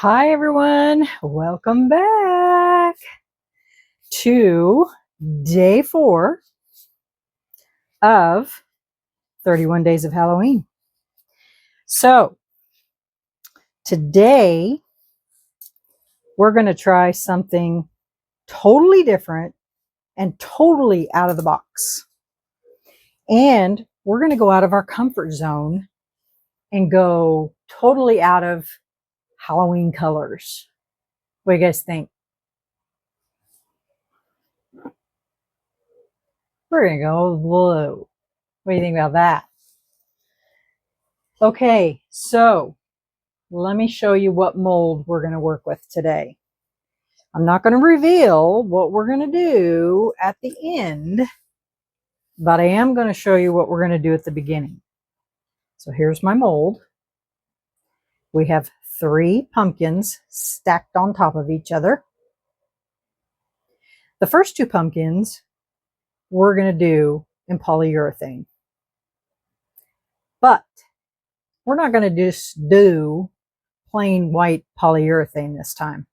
Hi everyone, welcome back to day 4 of 31 Days of Halloween. So today we're going to try something totally different and totally out of the box. And we're going to go out of our comfort zone and go totally out of Halloween colors. What do you guys think? We're going to go blue. What do you think about that? Okay, so let me show you what mold we're going to work with today. I'm not going to reveal what we're going to do at the end, but I am going to show you what we're going to do at the beginning. So here's my mold. We have 3 pumpkins stacked on top of each other. The first 2 pumpkins we're going to do in polyurethane. But we're not going to just do plain white polyurethane this time.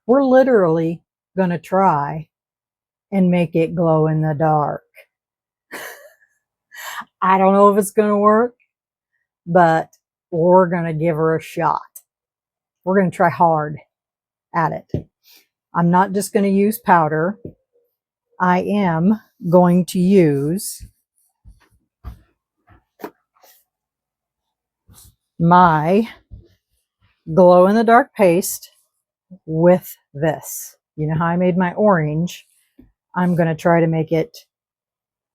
We're literally going to try and make it glow in the dark. I don't know if it's going to work, but we're going to give her a shot. We're going to try hard at it. I'm not just going to use powder. I am going to use my glow in the dark paste with this. You know how I made my orange? I'm going to try to make it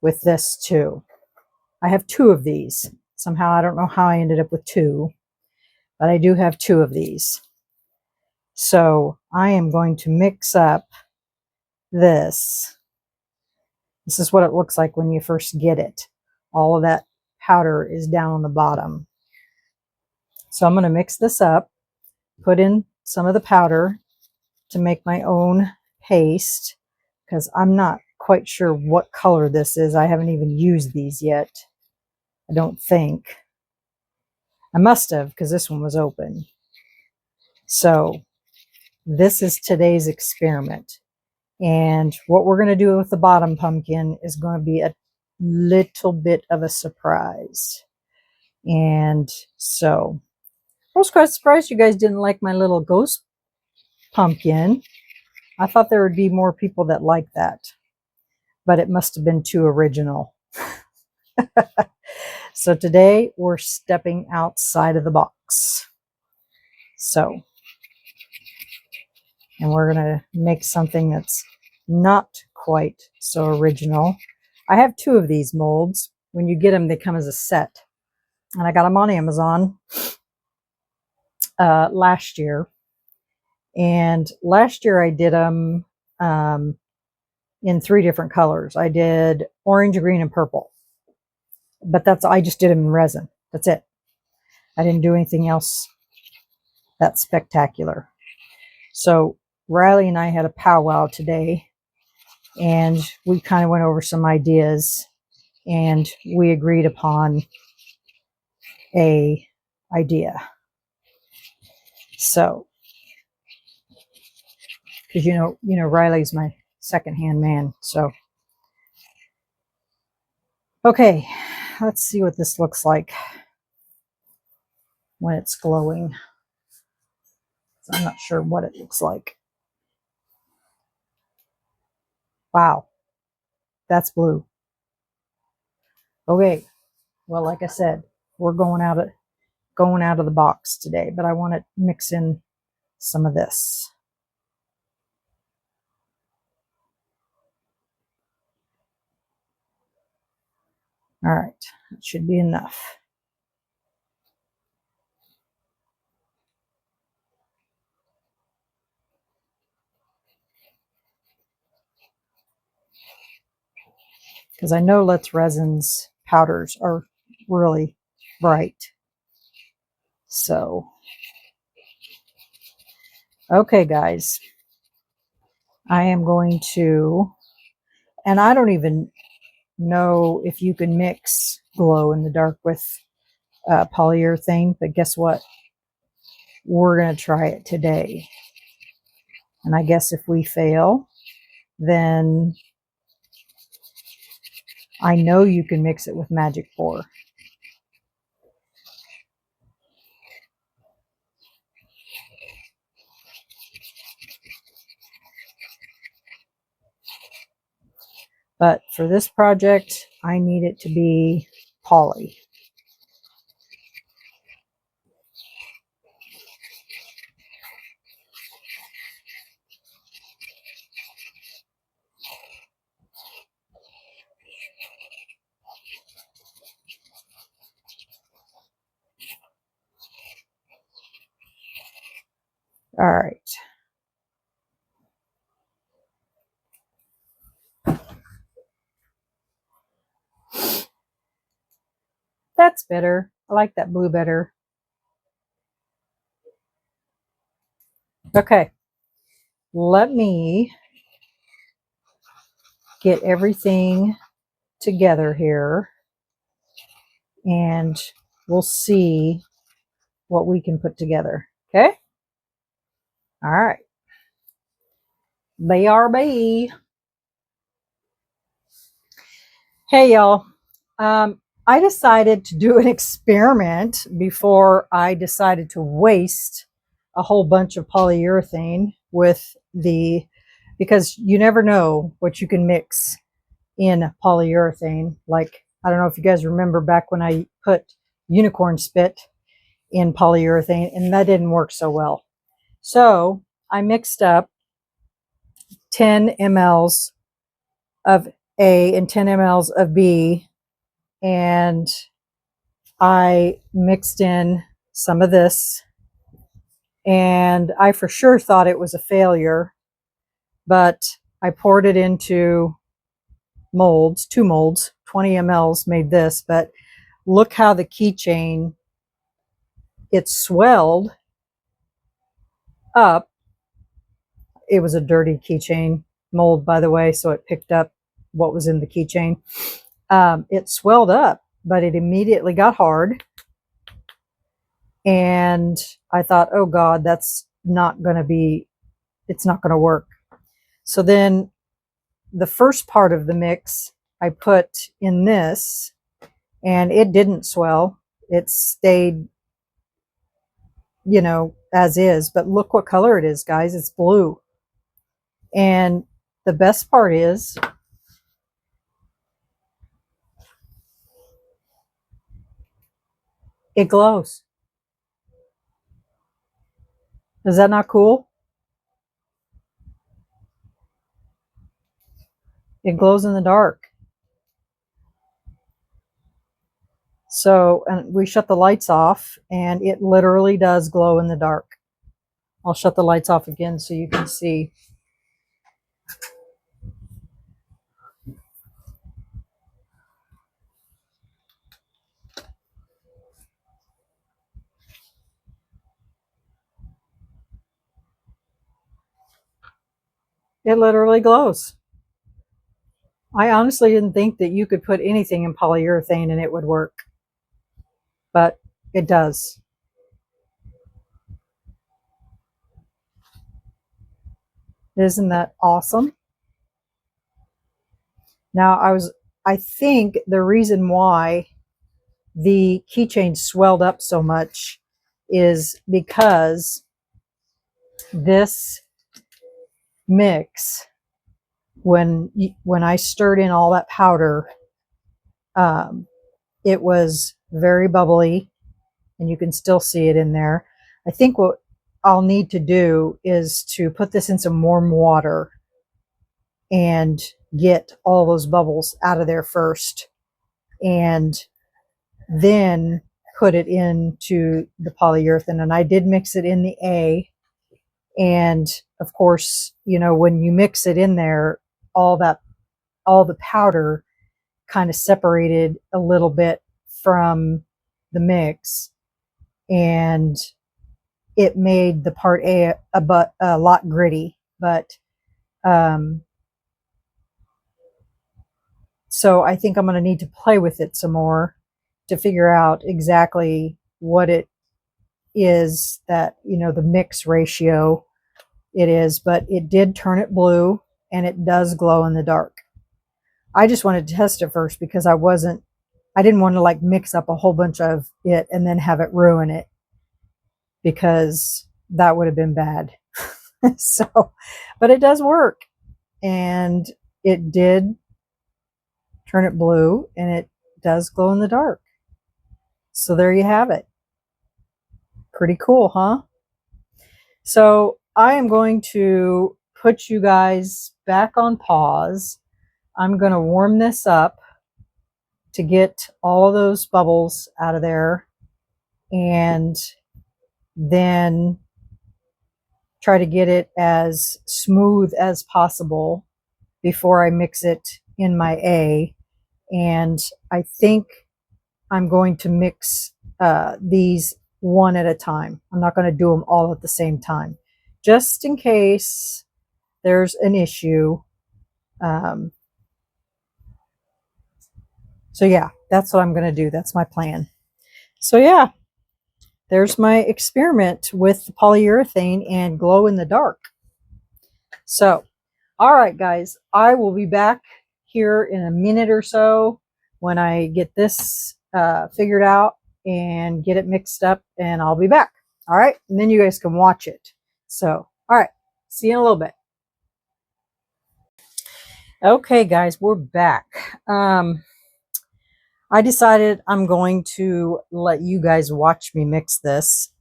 with this too. I have 2 of these. Somehow I don't know how I ended up with 2, but I do have 2 of these. So I am going to mix up this. This is what it looks like when you first get it. All of that powder is down on the bottom. So I'm going to mix this up, put in some of the powder to make my own paste, because I'm not quite sure what color this is. I haven't even used these yet. I don't think. I must have, because this one was open. So this is today's experiment. And what we're going to do with the bottom pumpkin is going to be a little bit of a surprise. And so I was quite surprised you guys didn't like my little ghost pumpkin. I thought there would be more people that like that, but it must have been too original. So today we're stepping outside of the box. So, and we're going to make something that's not quite so original. I have 2 of these molds. When you get them, they come as a set. And I got them on Amazon last year. And last year I did them in 3 different colors. I did orange, green, and purple. But I just did them in resin. That's it. I didn't do anything else that's spectacular. So Riley and I had a powwow today, and we kind of went over some ideas, and we agreed upon a idea. So, because you know Riley's my second-hand man. So okay, let's see what this looks like when it's glowing. So I'm not sure what it looks like. Wow, that's blue. Okay, well, like I said, we're going out of the box today, but I want to mix in some of this. All right, that should be enough. Because I know Let's Resin's powders are really bright. So, okay, guys, I am going to, and I don't even know if you can mix glow in the dark with polyurethane, but guess what? we're going to try it today. And I guess if we fail, then I know you can mix it with Magic 4. But for this project, I need it to be poly. All right. That's better. I like that blue better. Okay. Let me get everything together here and we'll see what we can put together. Okay? All right. BRB. Hey, y'all. I decided to do an experiment before I decided to waste a whole bunch of polyurethane with because you never know what you can mix in polyurethane. Like, I don't know if you guys remember back when I put unicorn spit in polyurethane, and that didn't work so well. So I mixed up 10 mLs of A and 10 mLs of B, and I mixed in some of this, and I for sure thought it was a failure, but I poured it into molds, 2 molds, 20 mLs made this, but look how the keychain, it swelled up. It was a dirty keychain mold, by the way, so it picked up what was in the keychain. It swelled up, but it immediately got hard. And I thought, oh God, that's not going to be, it's not going to work. So then the first part of the mix I put in this, and it didn't swell. It stayed, you know, as is. But look what color it is, guys. It's blue. And the best part is it glows. Is that not cool? It glows in the dark. So, and we shut the lights off, and it literally does glow in the dark. I'll shut the lights off again so you can see. It literally glows. I honestly didn't think that you could put anything in polyurethane and it would work, but it does. Isn't that awesome? Now, I think the reason why the keychain swelled up so much is because this mix, when I stirred in all that powder, it was very bubbly, and you can still see it in there. I think what I'll need to do is to put this in some warm water and get all those bubbles out of there first, and then put it into the polyurethane. And I did mix it in the A, and of course, you know, when you mix it in there, all the powder kind of separated a little bit from the mix, and it made the part A a lot gritty. But so I think I'm going to need to play with it some more to figure out exactly what it is that, you know, the mix ratio it is, but it did turn it blue and it does glow in the dark. I just wanted to test it first because I didn't want to like mix up a whole bunch of it and then have it ruin it, because that would have been bad. So, but it does work, and it did turn it blue and it does glow in the dark. So there you have it. Pretty cool, huh? So I am going to put you guys back on pause. I'm going to warm this up to get all of those bubbles out of there, and then try to get it as smooth as possible before I mix it in my A. And I think I'm going to mix these one at a time. I'm not going to do them all at the same time, just in case there's an issue. So yeah, that's what I'm going to do. That's my plan. So yeah, there's my experiment with the polyurethane and glow in the dark. So, all right, guys, I will be back here in a minute or so when I get this figured out and get it mixed up, and I'll be back. All right, and then you guys can watch it. So, all right, see you in a little bit. Okay, guys, we're back. I decided I'm going to let you guys watch me mix this.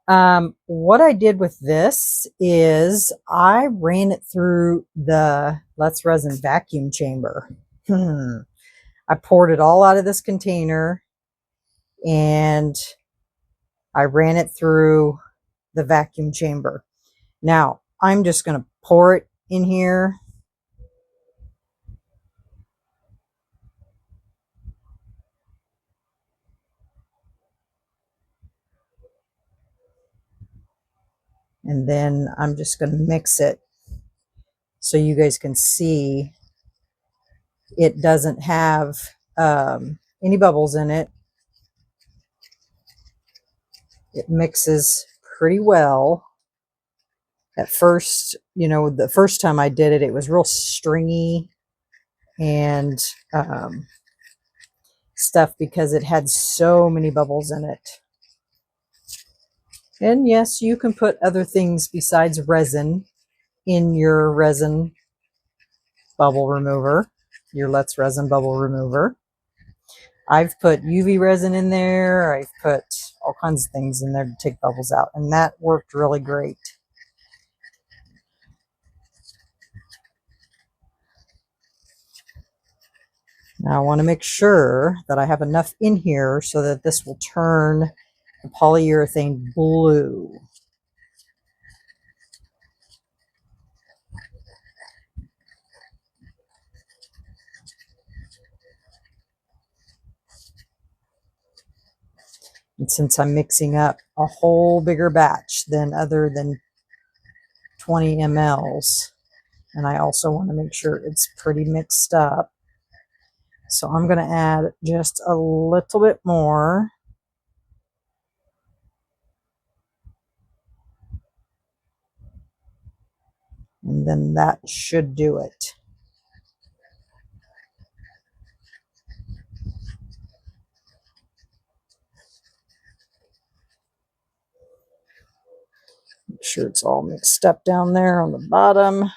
What I did with this is I ran it through the Let's Resin vacuum chamber. I poured it all out of this container and I ran it through the vacuum chamber. Now I'm just going to pour it in here. And then I'm just going to mix it so you guys can see it doesn't have any bubbles in it. It mixes pretty well. At first, you know, the first time I did it, it was real stringy and stuff because it had so many bubbles in it. And yes, you can put other things besides resin in your resin bubble remover, your Let's Resin bubble remover. I've put UV resin in there. I've put all kinds of things in there to take bubbles out, and that worked really great. Now I want to make sure that I have enough in here so that this will turn the polyurethane blue. And since I'm mixing up a whole bigger batch than other than 20 mLs, and I also want to make sure it's pretty mixed up. So I'm going to add just a little bit more. And then that should do it. Make sure it's all mixed up down there on the bottom.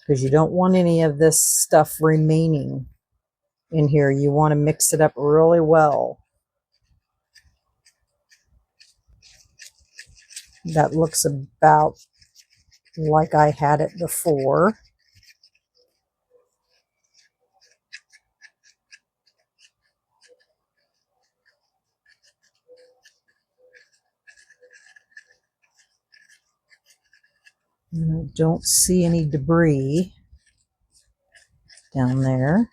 Because you don't want any of this stuff remaining in here. You want to mix it up really well. That looks about like I had it before. And I don't see any debris down there.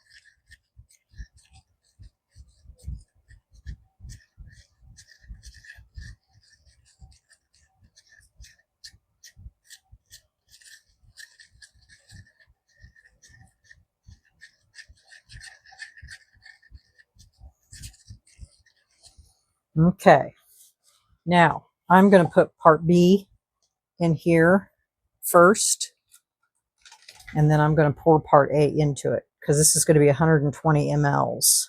Okay, now I'm going to put part B in here first, and then I'm going to pour part A into it because this is going to be 120 mLs.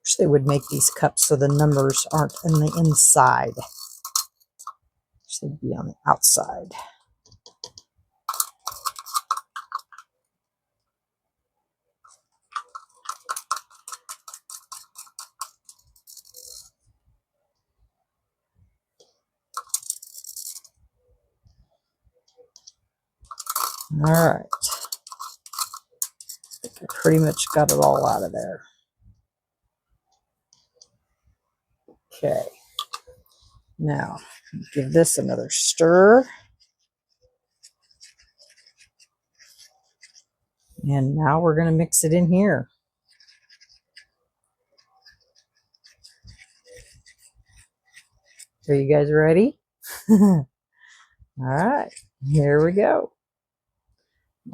Wish they would make these cups so the numbers aren't in the inside. Wish they'd be on the outside. All right. I think I pretty much got it all out of there. Okay. Now, give this another stir. And now we're going to mix it in here. Are you guys ready? All right, here we go.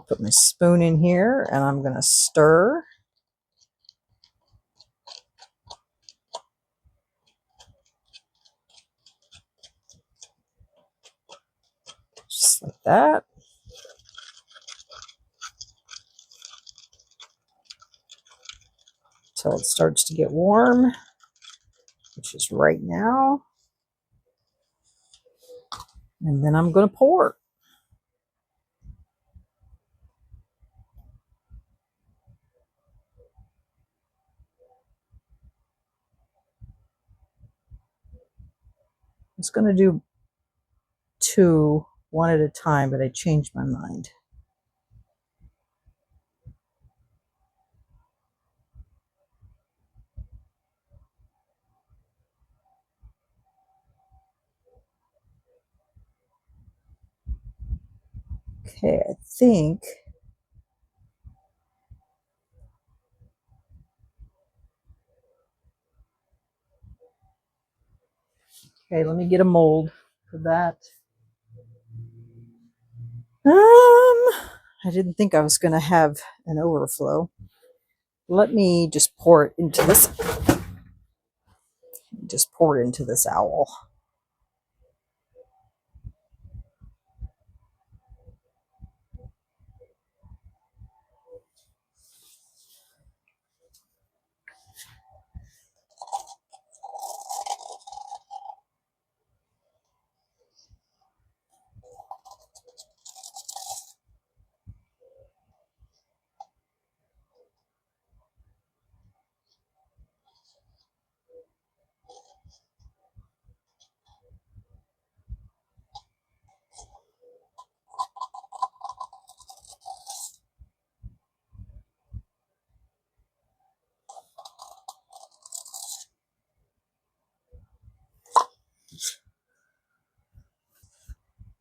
Put my spoon in here and I'm going to stir. Just like that. Until it starts to get warm, which is right now. And then I'm going to pour. I was going to do two, one at a time, but I changed my mind. Okay, I think okay, let me get a mold for that. I didn't think I was going to have an overflow. Let me just pour it into this. Just pour it into this owl.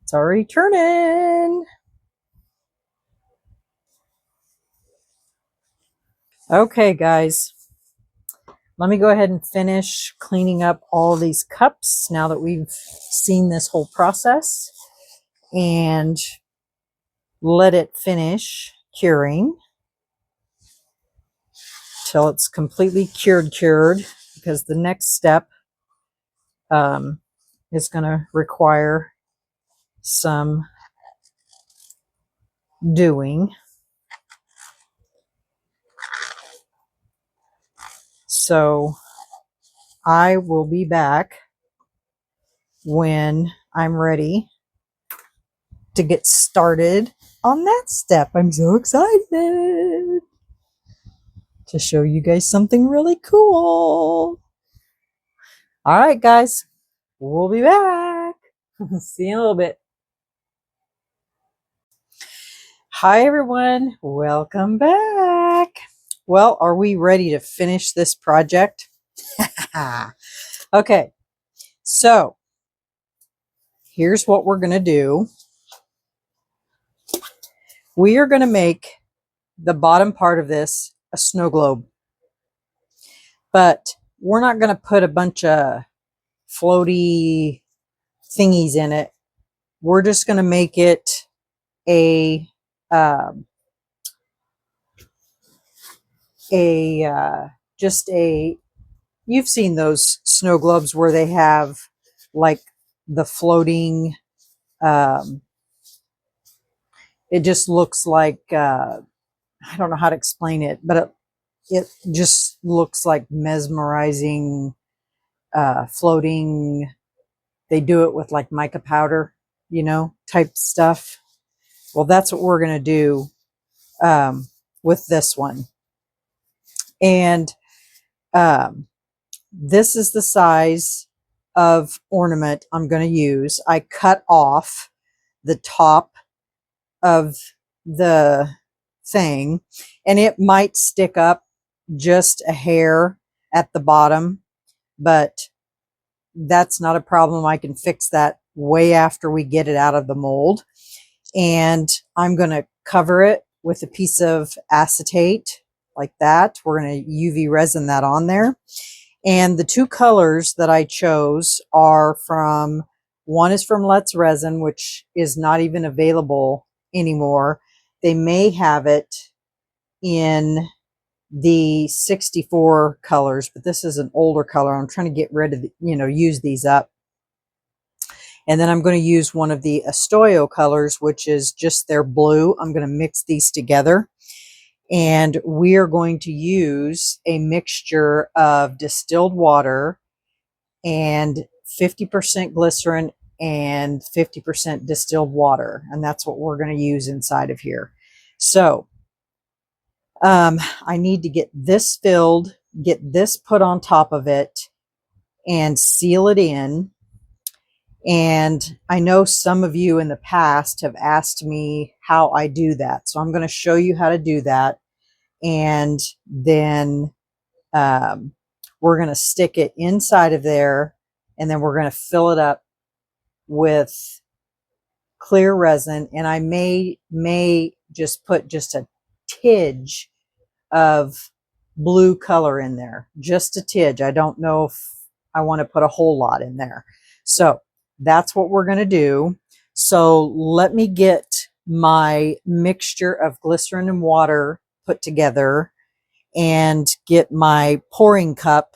It's already turning. Okay, guys. Let me go ahead and finish cleaning up all these cups now that we've seen this whole process, and let it finish curing till it's completely cured, because the next step is going to require some doing. So I will be back when I'm ready to get started on that step. I'm so excited to show you guys something really cool. All right, guys, we'll be back. See you in a little bit. Hi, everyone. Welcome back. Well, are we ready to finish this project? Okay, so here's what we're going to do. We are going to make the bottom part of this a snow globe. but we're not going to put a bunch of floaty thingies in it. We're just going to make it a just a, you've seen those snow globes where they have like the floating, it just looks like, I don't know how to explain it, but it just looks like mesmerizing, floating. They do it with like mica powder, you know, type stuff. Well, that's what we're going to do with this one. And this is the size of ornament I'm going to use. I cut off the top of the thing, and it might stick up just a hair at the bottom, but that's not a problem. I can fix that way after we get it out of the mold. And I'm going to cover it with a piece of acetate like that. We're going to UV resin that on there. And the two colors that I chose are from, one is from Let's Resin, which is not even available anymore. They may have it in the 64 colors, but this is an older color. I'm trying to get rid of, use these up. And then I'm going to use one of the Estoyo colors, which is just their blue. I'm going to mix these together. And we are going to use a mixture of distilled water and 50% glycerin and 50% distilled water. And that's what we're going to use inside of here. So I need to get this filled, get this put on top of it, and seal it in. And I know some of you in the past have asked me how I do that. So I'm going to show you how to do that. And then we're going to stick it inside of there, and then we're going to fill it up with clear resin. And I may just put just a tidge of blue color in there, just a tidge. I don't know if I want to put a whole lot in there. So that's what we're going to do. So let me get my mixture of glycerin and water put together and get my pouring cup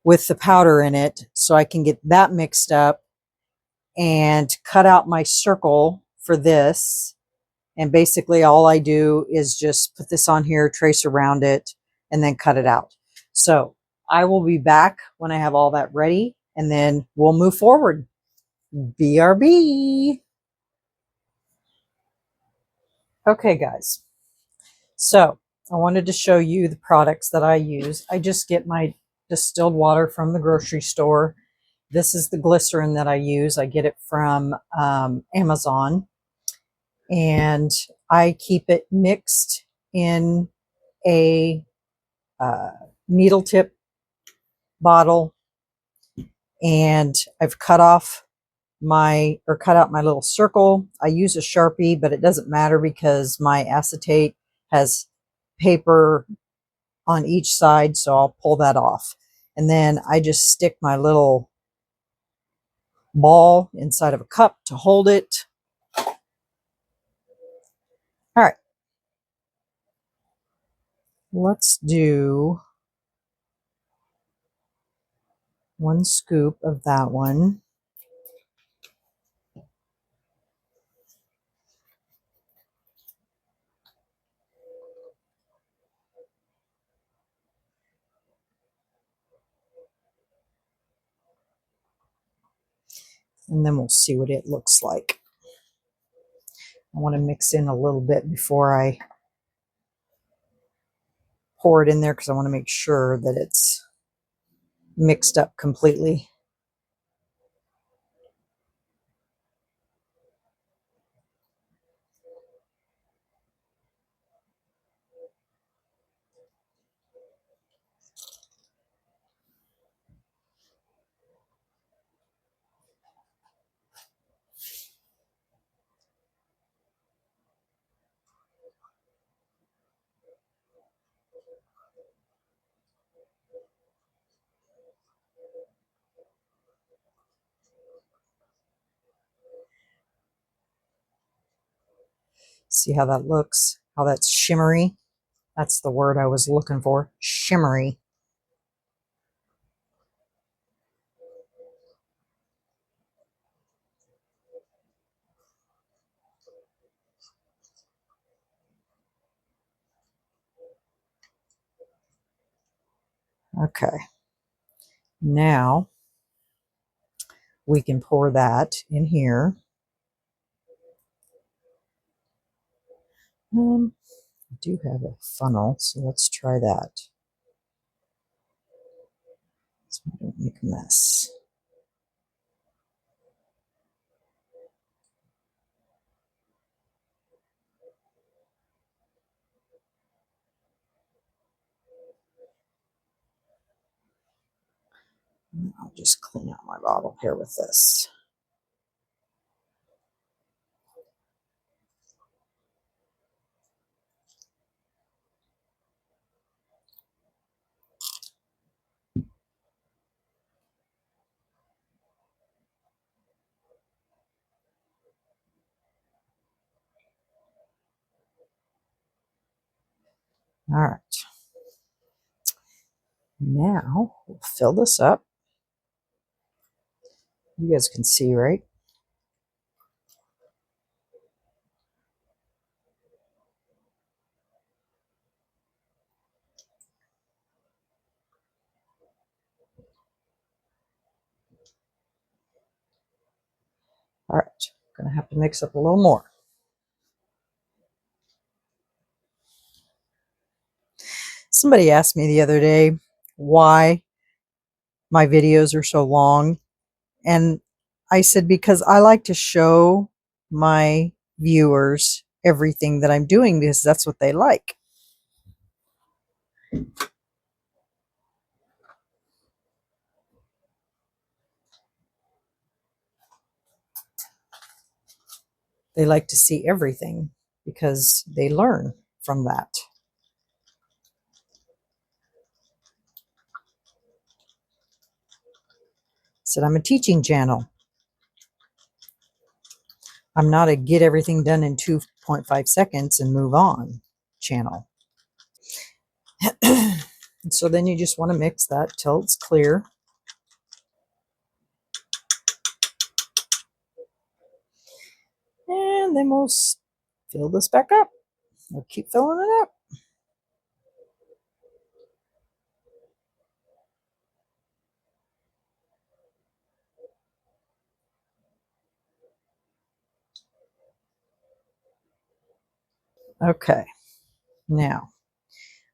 with the powder in it so I can get that mixed up and cut out my circle for this. And basically all I do is just put this on here, trace around it, and then cut it out. So I will be back when I have all that ready, and then we'll move forward. BRB. Okay, guys. So I wanted to show you the products that I use. I just get my distilled water from the grocery store. This is the glycerin that I use. I get it from Amazon. And I keep it mixed in a needle tip bottle, and I've cut out my little circle. I use a Sharpie, but it doesn't matter because my acetate has paper on each side, so I'll pull that off. And then I just stick my little ball inside of a cup to hold it. All right, let's do 1 scoop of that one. And then we'll see what it looks like. I want to mix in a little bit before I pour it in there because I want to make sure that it's mixed up completely. See how that looks? How that's shimmery? That's the word I was looking for. Shimmery. Okay. Now we can pour that in here. I do have a funnel, so let's try that. So I don't make a mess. I'll just clean out my bottle here with this. All right. Now we'll fill this up. You guys can see, right? All right. Gonna have to mix up a little more. Somebody asked me the other day why my videos are so long. And I said, because I like to show my viewers everything that I'm doing because that's what they like. They like to see everything because they learn from that. I said, I'm a teaching channel. I'm not a get everything done in 2.5 seconds and move on channel. And so then you just want to mix that till it's clear. And then we'll fill this back up. We'll keep filling it up. Okay, now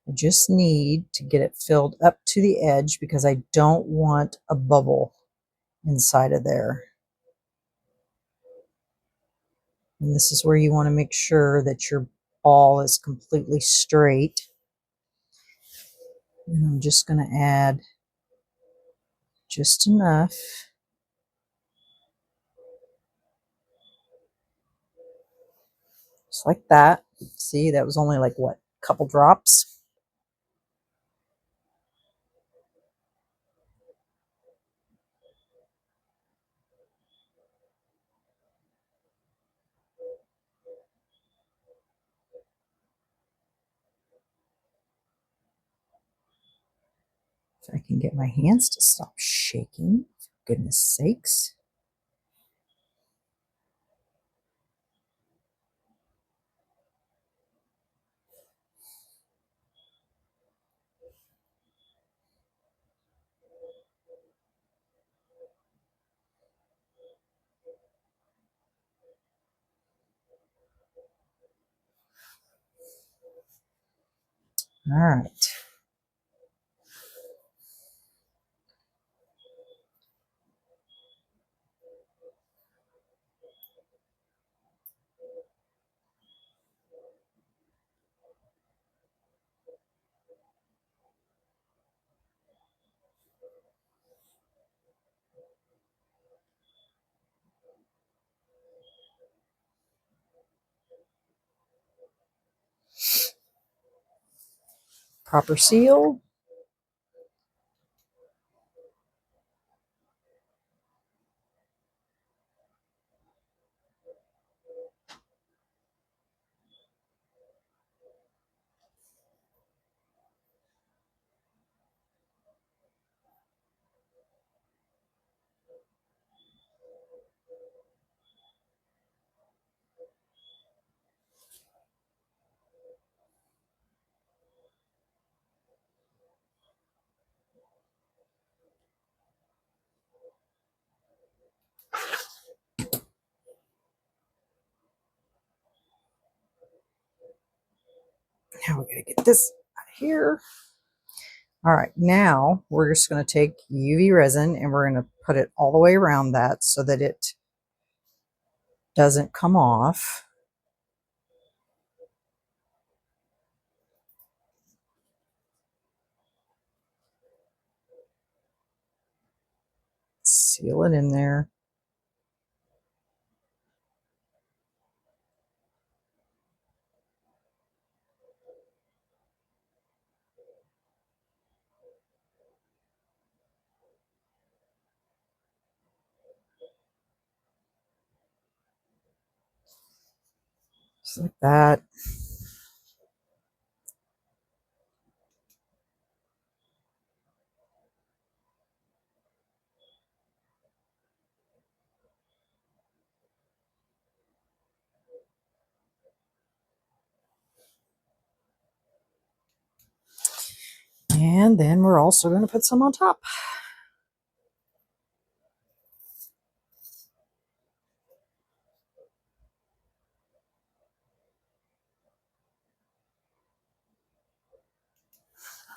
I just need to get it filled up to the edge because I don't want a bubble inside of there. And this is where you want to make sure that your ball is completely straight. And I'm just going to add just enough. Just like that. See, that was only like what, a couple drops? If I can get my hands to stop shaking, for goodness sakes. All right. Proper seal. Now we're going to get this out of here. All right, now we're just going to take UV resin and we're going to put it all the way around that so that it doesn't come off. Seal it in there. Just like that. And then we're also going to put some on top.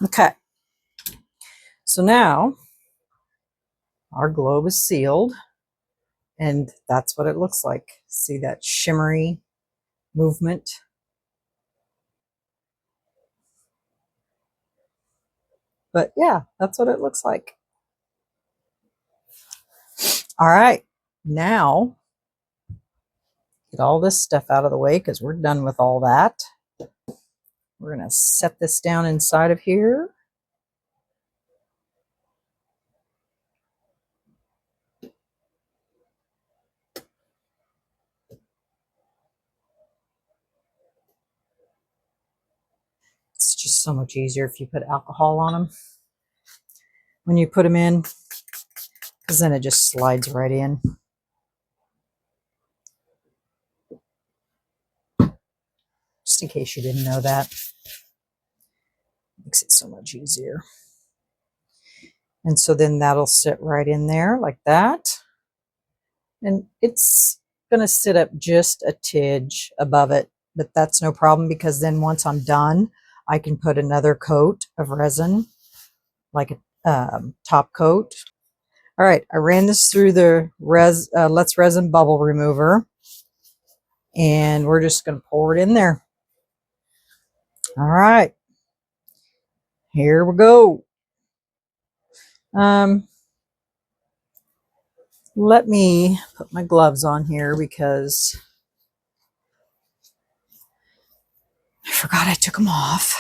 Okay. So now our globe is sealed and that's what it looks like. See that shimmery movement? But yeah, that's what it looks like. All right, now get all this stuff out of the way because we're done with all that. We're going to set this down inside of here. It's just so much easier if you put alcohol on them when you put them in, because then it just slides right in. Just in case you didn't know that. Makes it so much easier. And so then that'll sit right in there like that. And it's going to sit up just a tidge above it, but that's no problem because then once I'm done, I can put another coat of resin, like a top coat. All right, I ran this through the Let's Resin bubble remover, and we're just going to pour it in there. All right, here we go. Let me put my gloves on here because I forgot I took them off.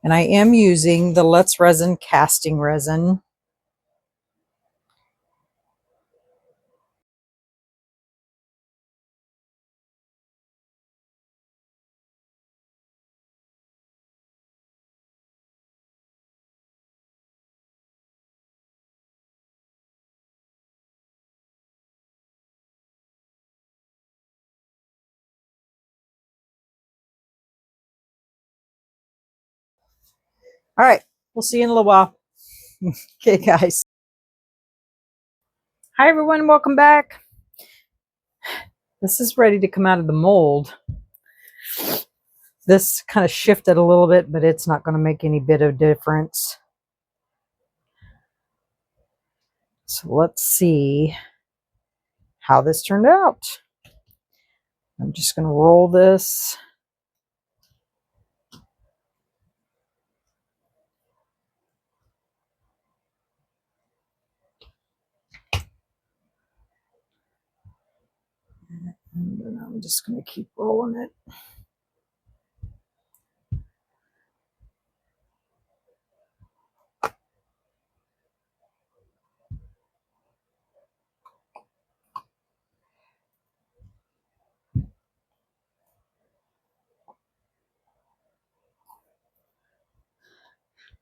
And I am using the Let's Resin casting resin. All right, we'll see you in a little while. Okay, guys. Hi, everyone. Welcome back. This is ready to come out of the mold. This kind of shifted a little bit, but it's not going to make any bit of difference. So let's see how this turned out. I'm just going to roll this. And then I'm just going to keep rolling it.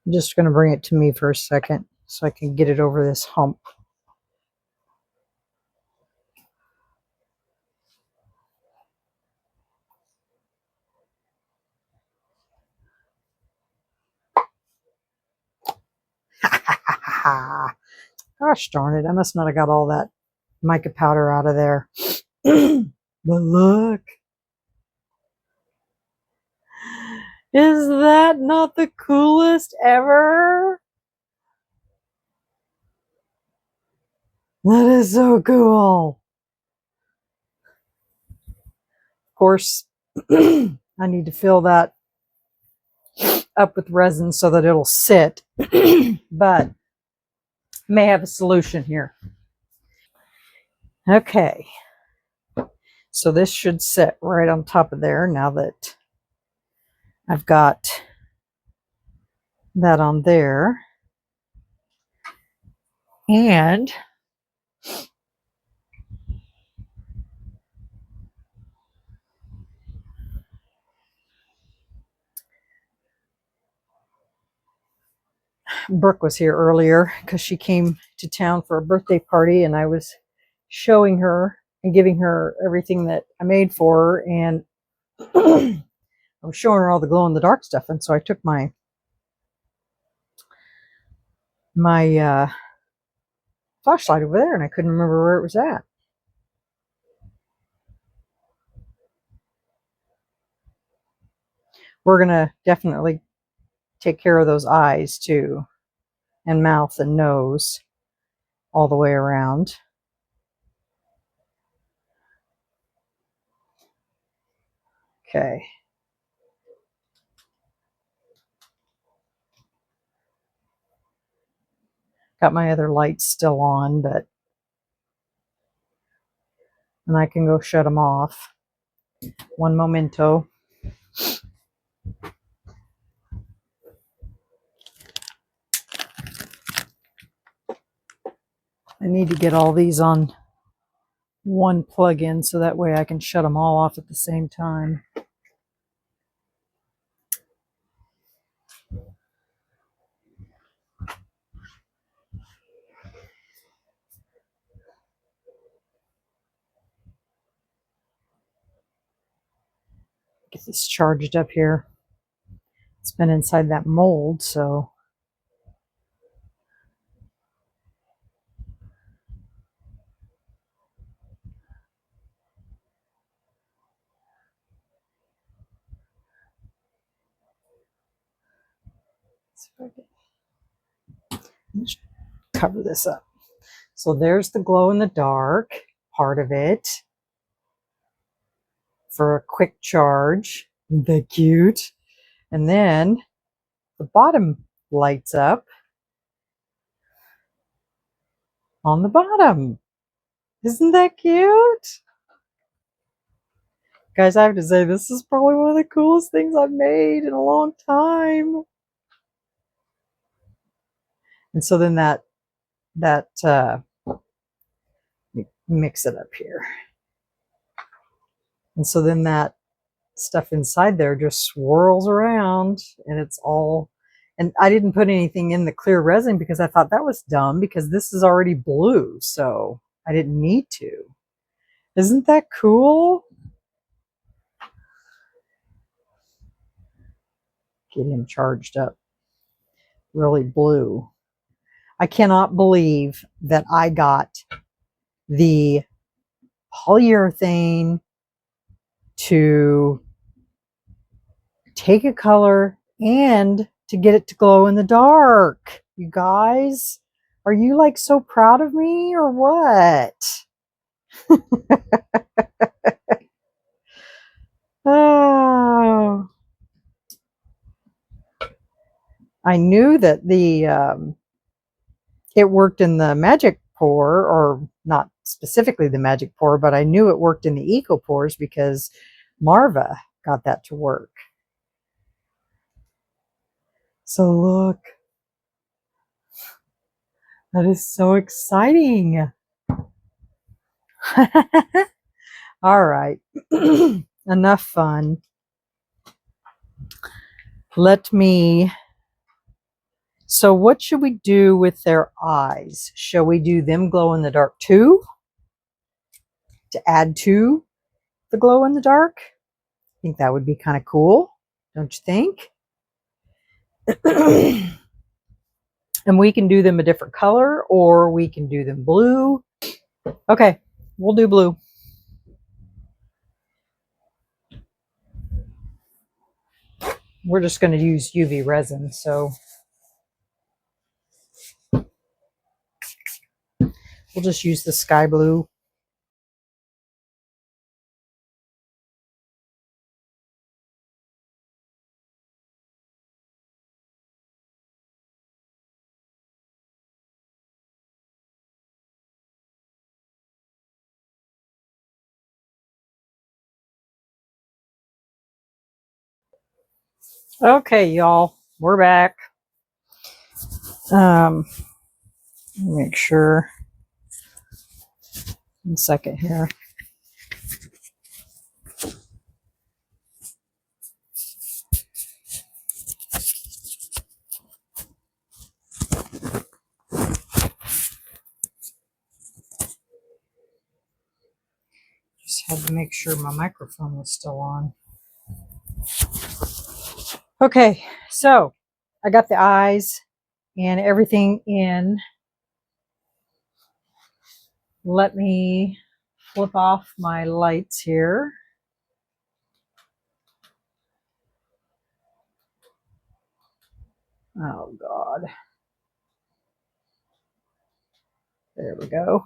I'm just going to bring it to me for a second so I can get it over this hump. Gosh darn it, I must not have got all that mica powder out of there. But look. Is that not the coolest ever? That is so cool. Of course, I need to fill that up with resin so that it'll sit, but may have a solution here. Okay, so this should sit right on top of there now that I've got that on there. And Brooke was here earlier because she came to town for a birthday party, and I was showing her and giving her everything that I made for her, and I was showing her all the glow in the dark stuff. And so I took my flashlight over there, and I couldn't remember where it was at. We're gonna definitely take care of those eyes too, and mouth and nose all the way around. Okay. Got my other lights still on, but and I can go shut them off. One momento. I need to get all these on one plug-in so that way I can shut them all off at the same time. Get this charged up here. It's been inside that mold, so just cover this up. So there's the glow in the dark part of it for a quick charge. Isn't that cute? And then the bottom lights up on the bottom. Isn't that cute? Guys, I have to say, this is probably one of the coolest things I've made in a long time. And so then that mix it up here. And so then that stuff inside there just swirls around, and it's all, and I didn't put anything in the clear resin because I thought that was dumb because this is already blue, so I didn't need to. Isn't that cool? Get him charged up. Really blue. I cannot believe that I got the polyurethane to take a color and to get it to glow in the dark. You guys, are you like so proud of me or what? Oh, I knew that it worked in the magic pour, or not specifically the magic pour, but I knew it worked in the eco pours because Marva got that to work. So look, that is so exciting. All right, enough fun. So what should we do with their eyes? Shall we do them glow in the dark too? To add to the glow in the dark? I think that would be kind of cool, don't you think? And we can do them a different color, or we can do them blue. Okay, we'll do blue. we're just going to use UV resin. So we'll just use the sky blue. Okay, y'all, we're back. Make sure. 1 second here. Just had to make sure my microphone was still on. Okay, so I got the eyes and everything in. Let me flip off my lights here. Oh God. There we go.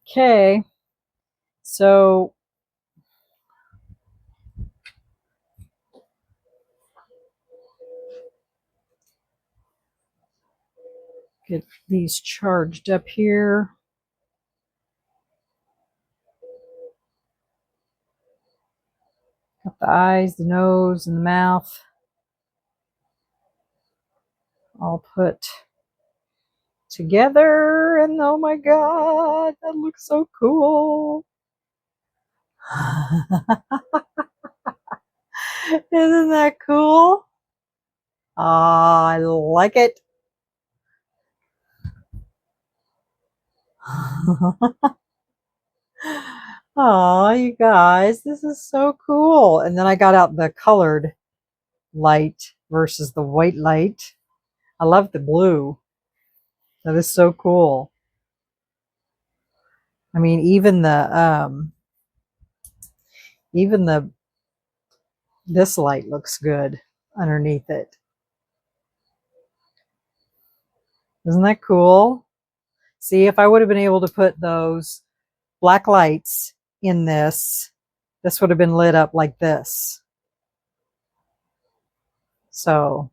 Okay. So get these charged up here. Got the eyes, the nose, and the mouth all put together, and oh my God, that looks so cool. Isn't that cool? I like it. Oh, you guys, this is so cool. And then I got out the colored light versus the white light. I love the blue. That is so cool. I mean, even this light looks good underneath it. Isn't that cool? See, if I would have been able to put those black lights in this would have been lit up like this. So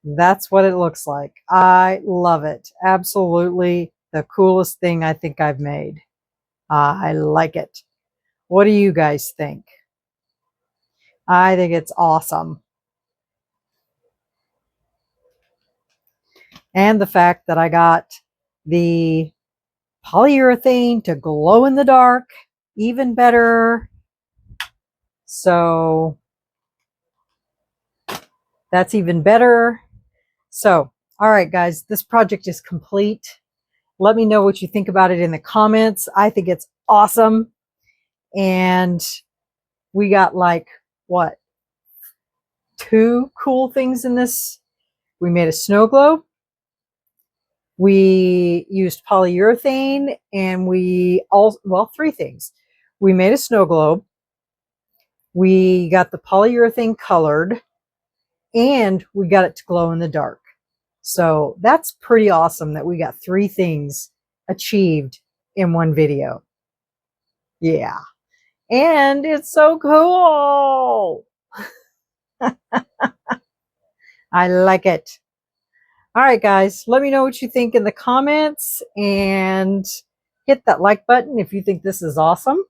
that's what it looks like. I love it. Absolutely the coolest thing I think I've made. I like it. What do you guys think? I think it's awesome. And the fact that I got the polyurethane to glow in the dark, even better. So that's even better. So, all right, guys, this project is complete. Let me know what you think about it in the comments. I think it's awesome. And we got like, what, 2 cool things in this. We made a snow globe. We used polyurethane, and we all, well, 3 things. We made a snow globe. We got the polyurethane colored, and we got it to glow in the dark. So that's pretty awesome that we got 3 things achieved in one video. Yeah. And it's so cool. I like it. All right, guys, let me know what you think in the comments, and hit that like button if you think this is awesome.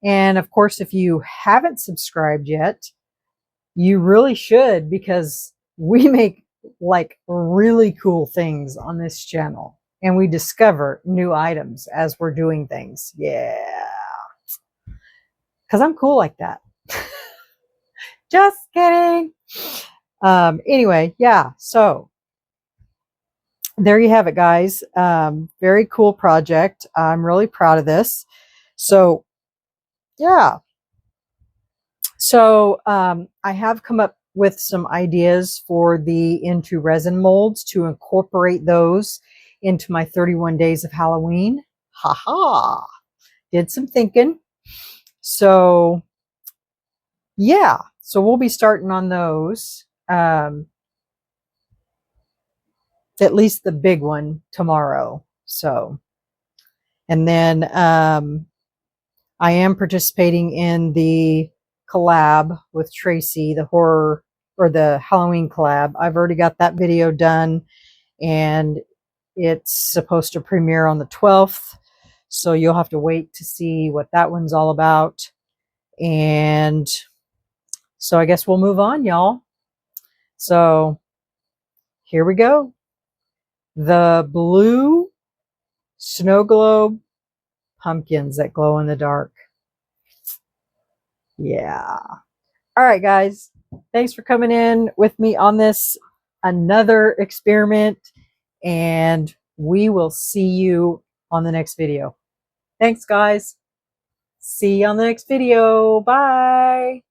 And of course, if you haven't subscribed yet, you really should, because we make like really cool things on this channel, and we discover new items as we're doing things. Yeah. Because I'm cool like that. Just kidding. Anyway, yeah, so there you have it, guys. Very cool project. I'm really proud of this. So yeah. So I have come up with some ideas for the into resin molds to incorporate those into my 31 days of Halloween. Haha. Did some thinking. So yeah, so we'll be starting on those. At least the big one tomorrow. So, and then I am participating in the collab with Tracy, the horror or the Halloween collab. I've already got that video done, and it's supposed to premiere on the 12th. So you'll have to wait to see what that one's all about. And so I guess we'll move on, y'all. So here we go. The blue snow globe pumpkins that glow in the dark. Yeah. All right, guys. Thanks for coming in with me on this another experiment, and we will see you on the next video. Thanks, guys. See you on the next video. Bye.